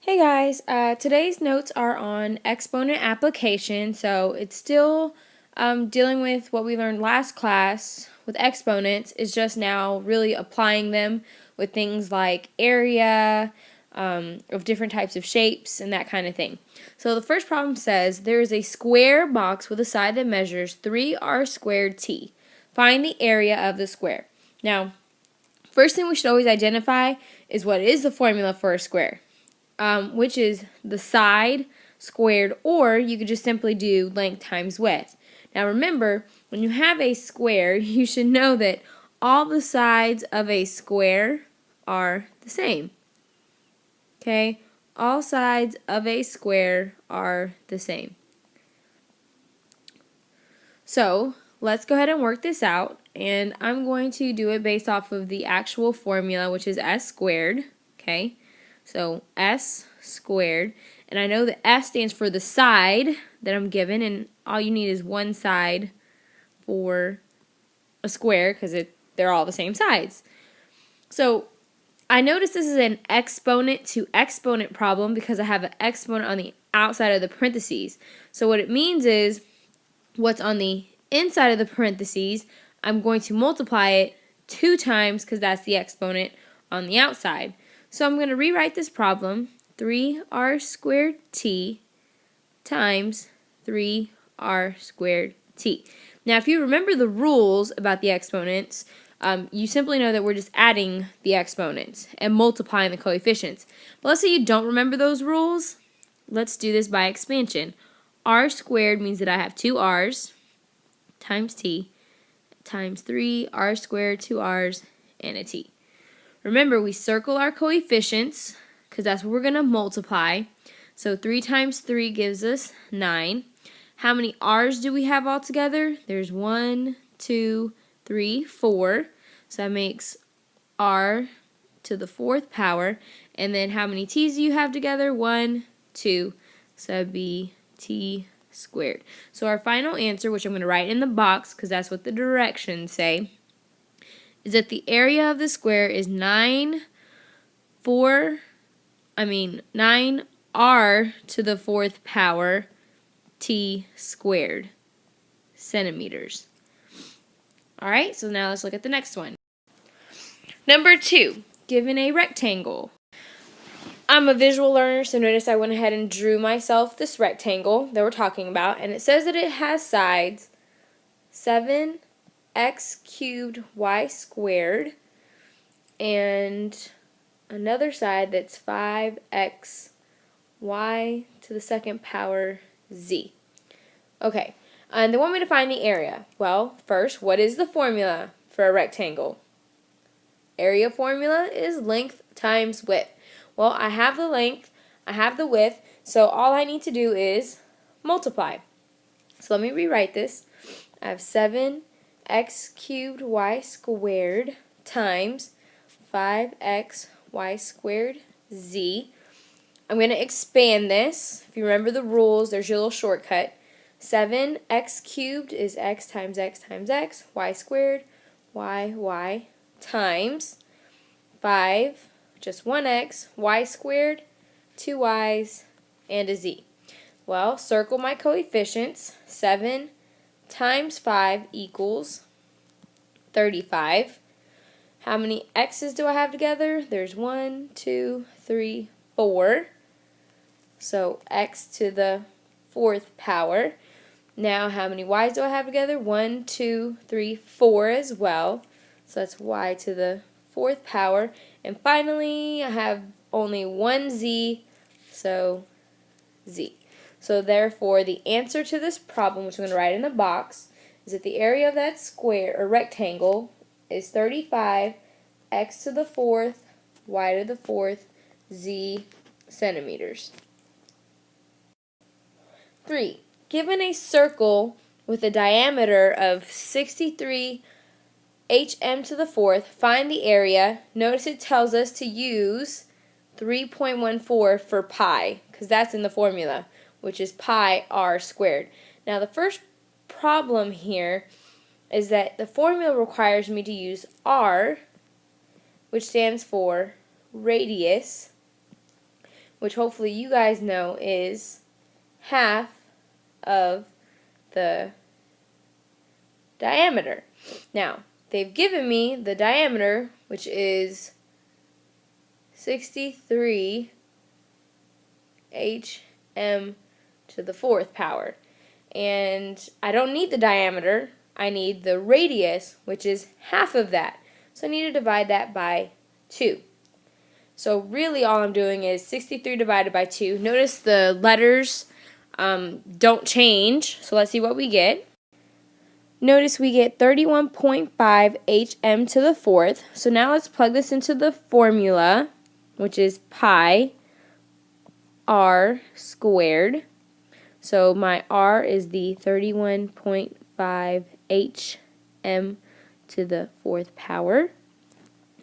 Hey guys, today's notes are on exponent application, so it's still dealing with what we learned last class with exponents. It's just now really applying them with things like area, of different types of shapes, and that kind of thing. So the first problem says there is a square box with a side that measures 3r squared t. Find the area of the square. Now, first thing we should always identify is what is the formula for a square. Which is the side squared, or you could just simply do length times width. Now remember, when you have a square, you should know that all the sides of a square are the same. Okay? All sides of a square are the same. So, let's go ahead and work this out, and I'm going to do it based off of the actual formula, which is s squared. Okay? So s squared, and I know that s stands for the side that I'm given, and all you need is one side for a square because they're all the same sides. So I notice this is an exponent to exponent problem because I have an exponent on the outside of the parentheses. So what it means is what's on the inside of the parentheses, I'm going to multiply it 2 times because that's the exponent on the outside. So I'm going to rewrite this problem, 3r squared t times 3r squared t. Now, if you remember the rules about the exponents, you simply know that we're just adding the exponents and multiplying the coefficients. But let's say you don't remember those rules. Let's do this by expansion. R squared means that I have 2 r's times t times 3r squared, 2 r's, and a t. Remember, we circle our coefficients because that's what we're going to multiply. So 3 times 3 gives us 9. How many r's do we have altogether? There's 1, 2, 3, 4. So that makes r to the 4th power. And then how many t's do you have together? 1, 2. So that would be t squared. So our final answer, which I'm going to write in the box because that's what the directions say, is that the area of the square is 9r to the 4th power t squared centimeters. Alright, so now let's look at the next one. Number 2, given a rectangle. I'm a visual learner, so notice I went ahead and drew myself this rectangle that we're talking about, and it says that it has sides 7x cubed y squared and another side that's 5x y to the 2nd power z. Okay, and they want me to find the area. Well, first, what is the formula for a rectangle? Area formula is length times width. Well, I have the length, I have the width, so all I need to do is multiply. So let me rewrite this. I have 7x cubed y squared times 5x y squared z. I'm going to expand this. If you remember the rules, there's your little shortcut. 7x cubed is x times x times x, y squared, y times 5, just 1x, y squared, 2 y's, and a z. Well, circle my coefficients. 7 times 5 equals 35. How many x's do I have together? There's 1, 2, 3, 4. So x to the 4th power. Now how many y's do I have together? 1, 2, 3, 4 as well. So that's y to the 4th power. And finally, I have only one z, so z. So therefore, the answer to this problem, which I'm going to write in the box, is that the area of that square or rectangle is 35 x to the 4th, y to the 4th, z centimeters. 3. Given a circle with a diameter of 63 hm to the 4th, find the area. Notice it tells us to use 3.14 for pi, because that's in the formula, which is pi r squared. Now the first problem here is that the formula requires me to use r, which stands for radius, which hopefully you guys know is half of the diameter. Now, they've given me the diameter, which is 63 hm to the fourth power. And I don't need the diameter, I need the radius, which is half of that. So I need to divide that by 2. So really all I'm doing is 63 divided by 2. Notice the letters don't change, so let's see what we get. Notice we get 31.5 hm to the fourth. So now let's plug this into the formula, which is pi r squared. So my r is the 31.5 hm to the fourth power.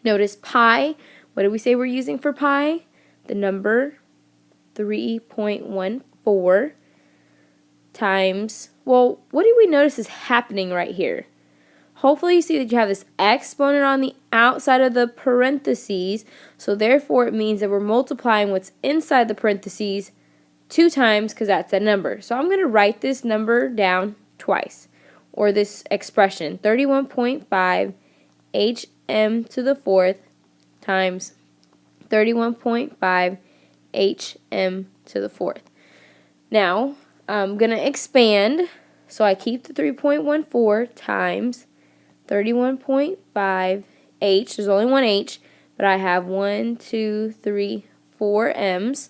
Notice pi, what did we say we're using for pi? The number 3.14 times, well, what do we notice is happening right here? Hopefully you see that you have this exponent on the outside of the parentheses, so therefore it means that we're multiplying what's inside the parentheses 2 times because that's a number. So I'm going to write this number down twice, or this expression, 31.5 hm to the fourth times 31.5 hm to the fourth. Now, I'm going to expand, so I keep the 3.14 times 31.5 h, there's only one h, but I have 1, 2, 3, 4 m's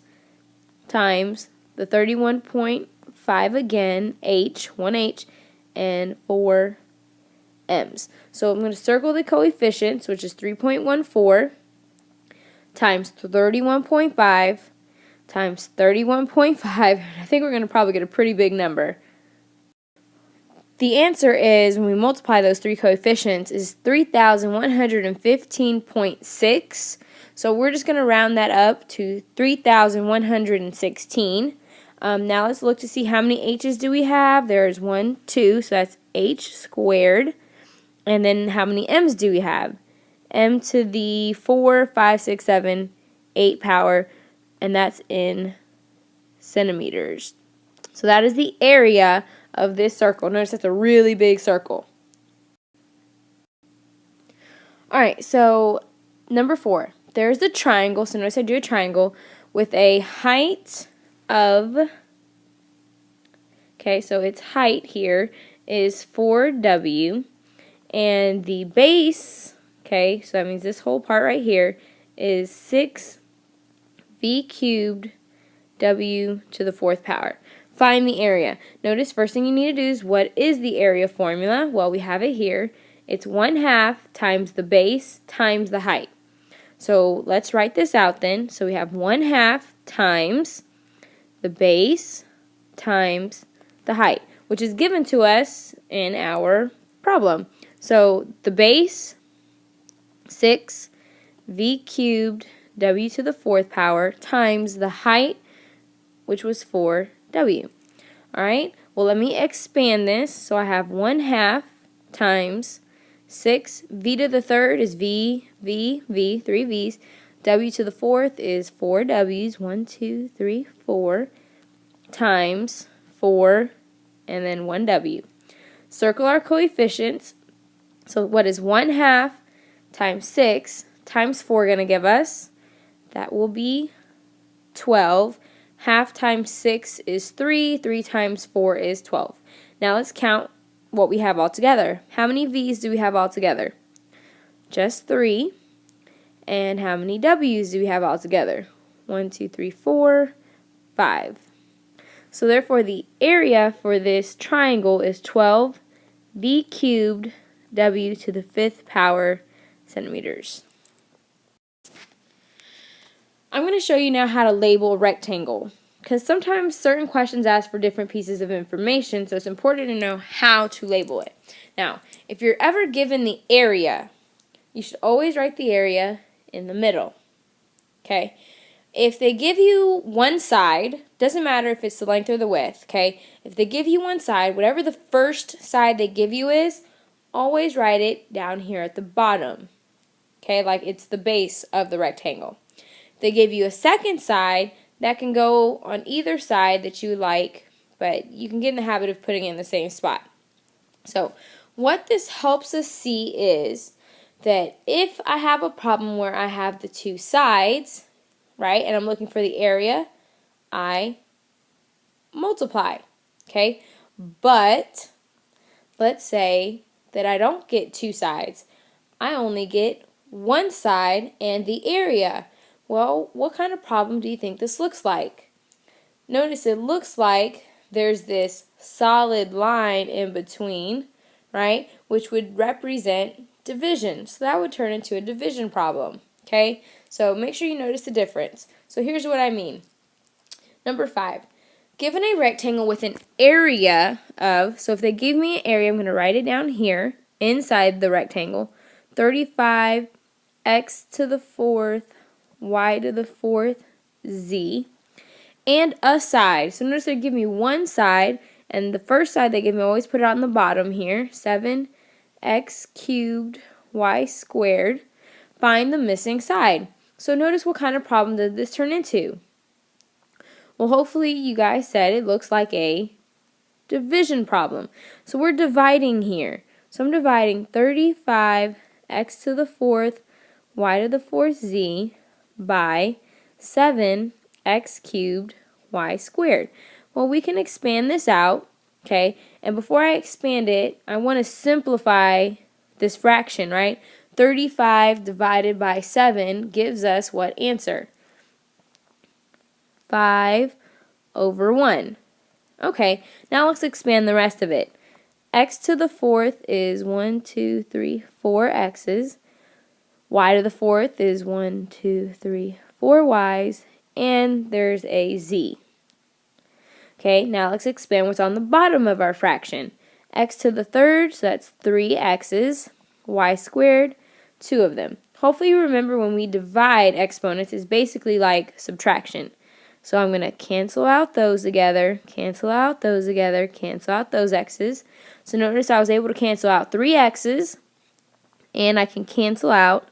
times the 31.5 again, h, 1h, and 4 m's. So I'm going to circle the coefficients, which is 3.14 times 31.5 times 31.5. I think we're going to probably get a pretty big number. The answer is, when we multiply those three coefficients, is 3,115.6. So we're just going to round that up to 3,116. Now let's look to see how many h's do we have. There's 1, 2, so that's h squared. And then how many m's do we have? M to the 4, 5, 6, 7, 8 power, and that's in centimeters. So that is the area of this circle. Notice that's a really big circle. Alright, so number 4. There's a triangle. So notice I do a triangle with a height of, okay, so its height here is 4w, and the base, okay, so that means this whole part right here is 6v cubed w to the fourth power. Find the area. Notice first thing you need to do is, what is the area formula? Well, we have it here. It's 1/2 times the base times the height. So let's write this out then. So we have 1/2 times the base times the height, which is given to us in our problem. So the base, 6v cubed w to the fourth power, times the height, which was 4w. Alright, well, let me expand this. So I have 1/2 times 6, v to the third is v, 3 v's. W to the fourth is 4 w's, 1, 2, 3, 4, times 4, and then 1 w. Circle our coefficients. So what is 1/2 times 6 times 4 going to give us? That will be 12. Half times 6 is 3. 3 times 4 is 12. Now let's count what we have all together. How many v's do we have all together? Just 3. And how many w's do we have all together? 1, 2, 3, 4, 5. So therefore the area for this triangle is 12v cubed w to the fifth power centimeters. I'm going to show you now how to label a rectangle, because sometimes certain questions ask for different pieces of information, so it's important to know how to label it. Now, if you're ever given the area, you should always write the area in the middle. Okay? If they give you one side, doesn't matter if it's the length or the width, okay? If they give you one side, whatever the first side they give you is, always write it down here at the bottom. Okay, like it's the base of the rectangle. If they give you a second side, that can go on either side that you like, but you can get in the habit of putting it in the same spot. So what this helps us see is that if I have a problem where I have the two sides, right, and I'm looking for the area, I multiply, okay? But let's say that I don't get two sides. I only get one side and the area. Well, what kind of problem do you think this looks like? Notice it looks like there's this solid line in between, right, which would represent division. So that would turn into a division problem, okay? So make sure you notice the difference. So here's what I mean. Number 5. Given a rectangle with an area of, so if they give me an area, I'm going to write it down here inside the rectangle, 35 x to the 4th, y to the 4th, z, and a side. So notice they give me one side, and the first side they give me, always put it on the bottom here, 7x cubed y squared. Find the missing side. So notice what kind of problem did this turn into? Well, hopefully you guys said it looks like a division problem. So we're dividing here. So I'm dividing 35 x to the 4th, y to the 4th z by 7 x cubed y squared. Well, we can expand this out, okay? And before I expand it, I want to simplify this fraction, right? 35 divided by 7 gives us what answer? 5 over 1. Okay, now let's expand the rest of it. X to the 4th is 1, 2, 3, 4 x's. Y to the 4th is 1, 2, 3, 4 y's. And there's a z. Okay, now let's expand what's on the bottom of our fraction. X to the 3rd, so that's 3 x's. Y squared, 2 of them. Hopefully you remember when we divide exponents, it's basically like subtraction. So I'm going to cancel out those together, cancel out those together, cancel out those x's. So notice I was able to cancel out 3 x's, and I can cancel out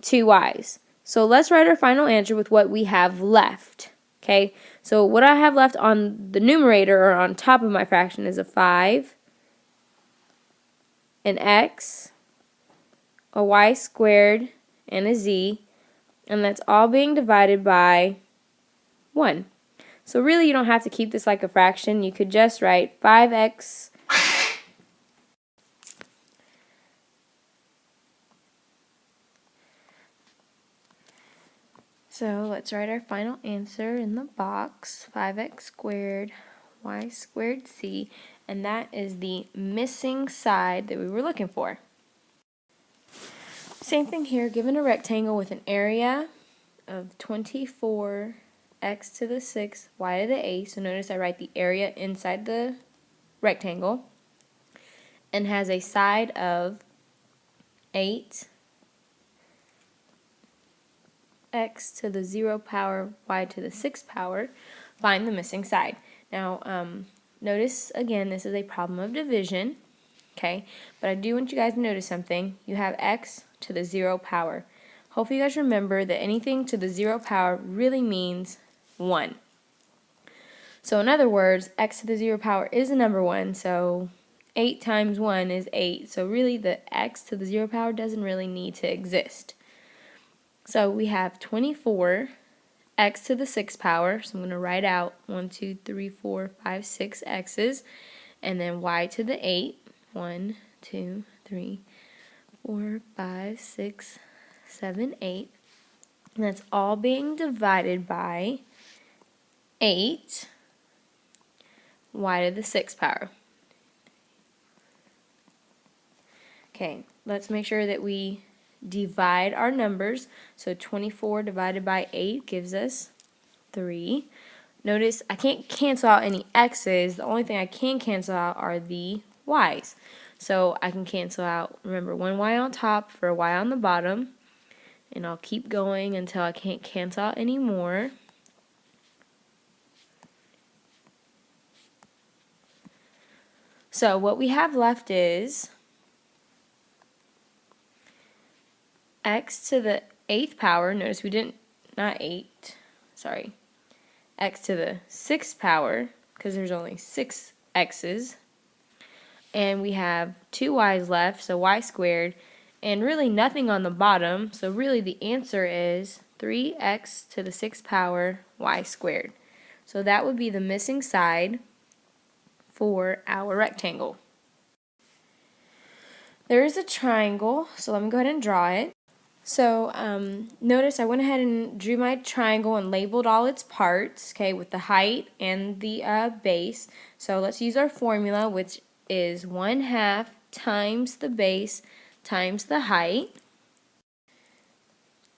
2 y's. So let's write our final answer with what we have left. Okay, so what I have left on the numerator, or on top of my fraction, is a 5, an x, a y squared, and a z, and that's all being divided by 1. So really you don't have to keep this like a fraction. You could just write 5x So let's write our final answer in the box, 5x squared, y squared c, and that is the missing side that we were looking for. Same thing here, given a rectangle with an area of 24 x to the 6th, y to the 8th, so notice I write the area inside the rectangle, and has a side of 8 x to the 0 power, y to the 6th power, find the missing side. Now, notice again, this is a problem of division, okay? But I do want you guys to notice something. You have x to the 0 power. Hopefully you guys remember that anything to the 0 power really means 1. So in other words, x to the 0 power is a number 1, so 8 times 1 is 8. So really the x to the 0 power doesn't really need to exist. So we have 24 x to the 6th power, so I'm going to write out 1, 2, 3, 4, 5, 6 x's, and then y to the 8, 1, 2, 3, 4, 5, 6, 7, 8, and that's all being divided by 8 y to the 6th power. Okay, let's make sure that we divide our numbers. So 24 divided by 8 gives us 3. Notice I can't cancel out any x's. The only thing I can cancel out are the y's. So I can cancel out, remember, one y on top for a y on the bottom. And I'll keep going until I can't cancel out any more. So what we have left is x to the 8th power. Notice we didn't, not 8, sorry. x to the 6th power, because there's only 6 x's. And we have 2 y's left, so y squared, and really nothing on the bottom, so really the answer is 3x to the 6th power y squared. So that would be the missing side for our rectangle. There is a triangle, so let me go ahead and draw it. So notice I went ahead and drew my triangle and labeled all its parts, okay, with the height and the base. So let's use our formula, which is 1/2 times the base times the height.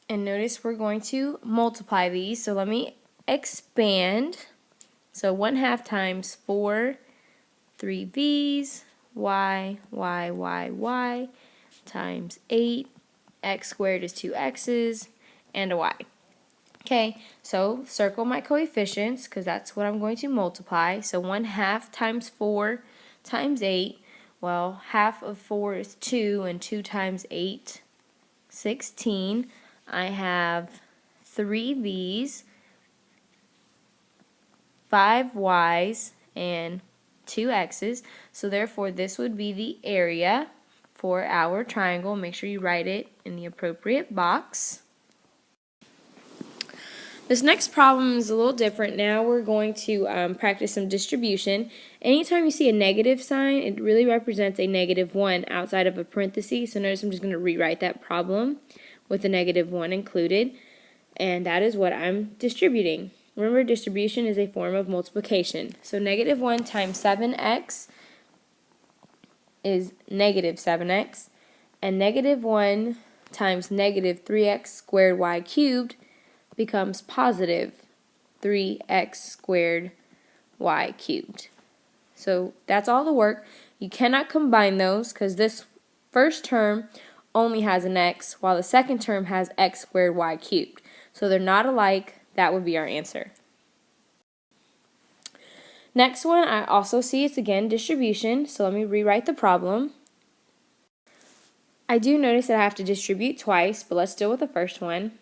And notice we're going to multiply these. So let me expand. So 1/2 times 4, 3v's, y, times 8. X squared is 2 x's, and a y. Okay, so circle my coefficients, because that's what I'm going to multiply. So 1/2 times 4 times 8. Well, half of 4 is 2, and 2 times 8, 16. I have 3v's, 5 y's, and 2 x's. So therefore, this would be the area for our triangle. Make sure you write it in the appropriate box. This next problem is a little different. Now we're going to practice some distribution. Anytime you see a negative sign, it really represents a -1 outside of a parenthesis. So notice I'm just going to rewrite that problem with the -1 included. And that is what I'm distributing. Remember, distribution is a form of multiplication. So -1 times 7x is -7x, and -1 times -3x squared y cubed becomes positive 3x squared y cubed. So that's all the work. You cannot combine those because this first term only has an x, while the second term has x squared y cubed. So they're not alike. That would be our answer. Next one, I also see it's again distribution, so let me rewrite the problem. I do notice that I have to distribute twice, but let's deal with the first one.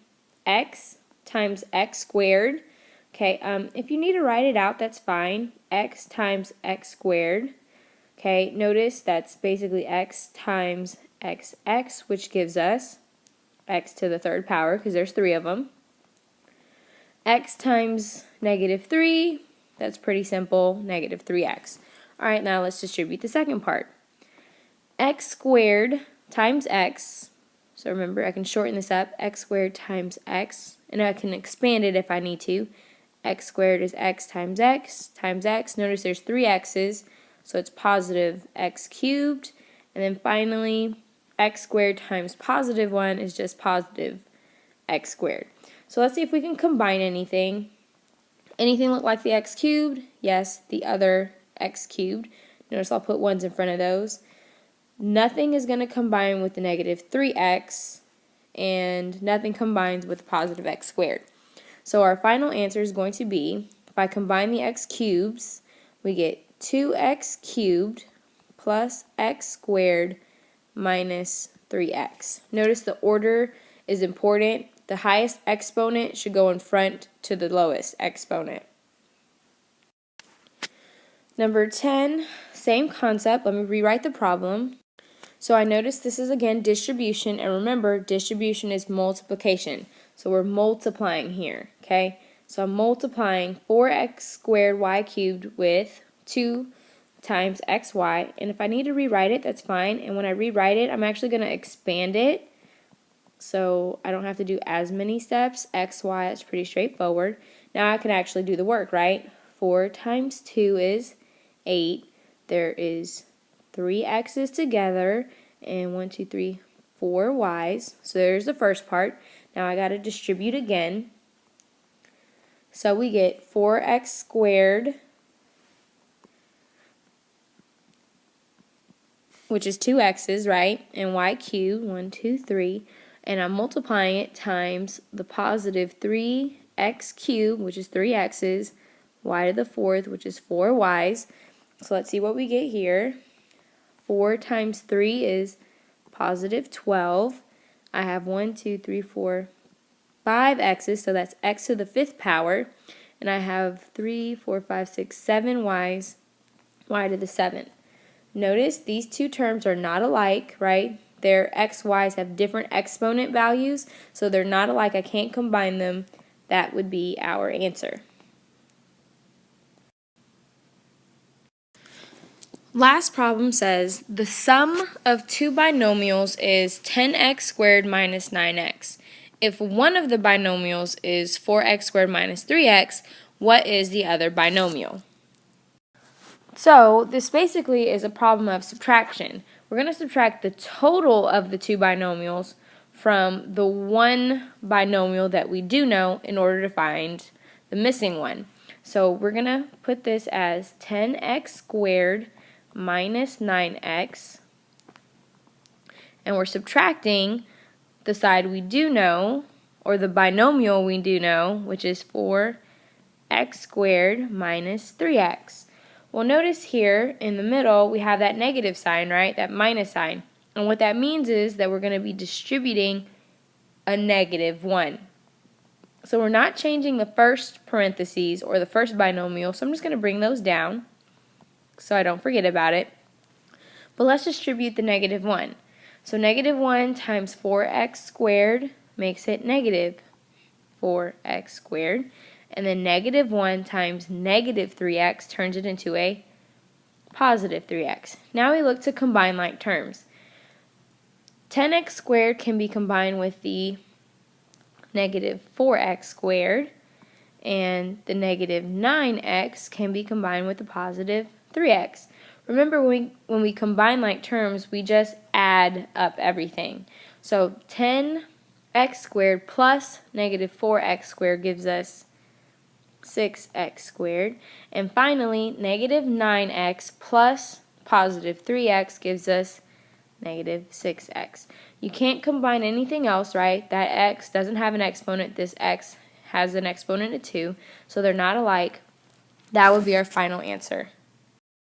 X times x squared. Okay, if you need to write it out, that's fine. X times x squared. Okay, notice that's basically x times xx, which gives us x to the 3rd power, because there's 3 of them. X times -3. That's pretty simple, -3x. Alright, now let's distribute the second part. X squared times x, so remember I can shorten this up, x squared times x, and I can expand it if I need to. X squared is x times x times x. Notice there's 3 x's, so it's positive x cubed. And then finally, x squared times +1 is just positive x squared. So let's see if we can combine anything. Anything look like the x cubed? Yes, the other x cubed. Notice I'll put 1's in front of those. Nothing is going to combine with the -3x, and nothing combines with the positive x squared. So our final answer is going to be, if I combine the x cubes, we get 2x cubed plus x squared minus 3x. Notice the order is important. The highest exponent should go in front to the lowest exponent. Number 10, same concept. Let me rewrite the problem. So I notice this is again distribution, and remember, distribution is multiplication. So we're multiplying here, okay? So I'm multiplying 4x squared y cubed with 2 times xy, and if I need to rewrite it, that's fine. And when I rewrite it, I'm actually going to expand it, so I don't have to do as many steps. xy, it's pretty straightforward. Now I can actually do the work, right? 4 times 2 is 8. There is 3 x's together, and 1, 2, 3, 4 y's. So there's the first part. Now I got to distribute again. So we get 4x squared, which is 2 x's, right? And y cubed, 1, 2, 3. And I'm multiplying it times the positive 3x cubed, which is 3 x's, y to the 4th, which is 4 y's. So let's see what we get here. 4 times 3 is positive 12. I have 1, 2, 3, 4, 5 x's, so that's x to the 5th power. and I have 3, 4, 5, 6, 7 y's, y to the 7th. Notice these two terms are not alike, right? Their x, y's have different exponent values, so they're not alike. I can't combine them. That would be our answer. Last problem says the sum of two binomials is 10x squared minus 9x. If one of the binomials is 4x squared minus 3x, what is the other binomial? So this basically is a problem of subtraction. We're going to subtract the total of the two binomials from the one binomial that we do know in order to find the missing one. So we're going to put this as 10x squared minus 9x, and we're subtracting the side we do know, or the binomial we do know, which is 4x squared minus 3x. Well, notice here in the middle we have that negative sign, right? That minus sign. And what that means is that we're going to be distributing a negative 1. So we're not changing the first parentheses or the first binomial, so I'm just going to bring those down so I don't forget about it. But let's distribute the negative 1. So negative 1 times 4x squared makes it negative 4x squared. And then negative 1 times negative 3x turns it into a positive 3x. Now we look to combine like terms. 10x squared can be combined with the negative 4x squared, and the negative 9x can be combined with the positive 3x. Remember, when we combine like terms, we just add up everything. So 10x squared plus negative 4x squared gives us 6x squared. And finally, negative 9x plus positive 3x gives us negative 6x. You can't combine anything else, right? That x doesn't have an exponent. This x has an exponent of 2, so they're not alike. That would be our final answer.